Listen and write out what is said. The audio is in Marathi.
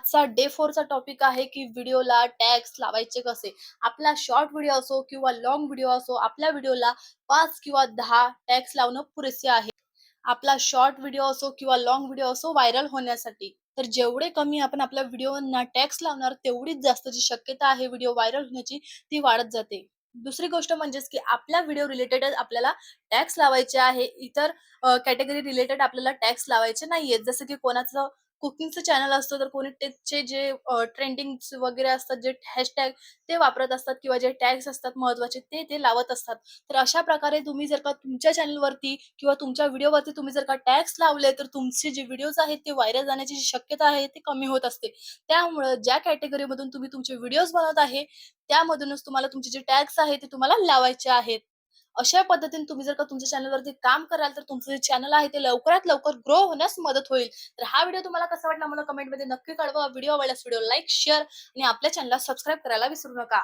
आजचा डे 4 चा टॉपिक आहे, की व्हिडिओला टॅग्स लावायचे कसे? आपला शॉर्ट व्हिडिओ असो किंवा लाँग व्हिडिओ असो, आपल्या व्हिडिओला 5 किंवा 10 टॅग्स लावणं पुरेसे आहे. आपला शॉर्ट व्हिडिओ असो किंवा लाँग व्हिडिओ असो व्हायरल होण्यासाठी. तर जेवढे कमी आपण आपल्या व्हिडिओना टॅग्स लावणार, तेवढीच जास्त जी शक्यता आहे व्हिडिओ व्हायरल होण्याची, ती वाढत जाते. दुसरी गोष्ट म्हणजेच, की आपल्या व्हिडिओ रिलेटेडच आपल्याला टॅग्स लावायचे आहे. इतर कॅटेगरी रिलेटेड आपल्याला टॅग्स लावायचे नाहीयेत. जसं की कोणाचं कुकिंगचं चॅनल असतं, तर कोणी टेकचे जे ट्रेंडिंग्स वगैरे असतात, जे हॅशटॅग ते वापरत असतात किंवा जे टॅग्स असतात महत्त्वाचे ते लावत असतात. तर अशा प्रकारे तुम्ही जर का तुमच्या चॅनलवरती किंवा तुमच्या व्हिडिओवरती तुम्ही जर का टॅग्स लावले, तर तुमचे जे व्हिडिओज आहेत ते व्हायरल जाण्याची जी शक्यता आहे ती कमी होत असते. त्यामुळं ज्या कॅटेगरीमधून तुम्ही तुमचे व्हिडिओज बनवत आहे, त्यामधूनच तुम्हाला तुमचे जे टॅग्स आहेत ते तुम्हाला लावायचे आहेत. अशा पद्धतीने तुम्ही जर का तुमच्या चॅनलवरती काम कराल, तर तुमचं जे चॅनल आहे ते लवकरात लवकर ग्रो होण्यास मदत होईल. तर हा व्हिडिओ तुम्हाला कसा वाटला मला कमेंटमध्ये नक्की कळवा. व्हिडिओ आवडल्यास व्हिडिओ लाईक, शेअर आणि आपल्या चॅनलला सबस्क्राईब करायला विसरू नका.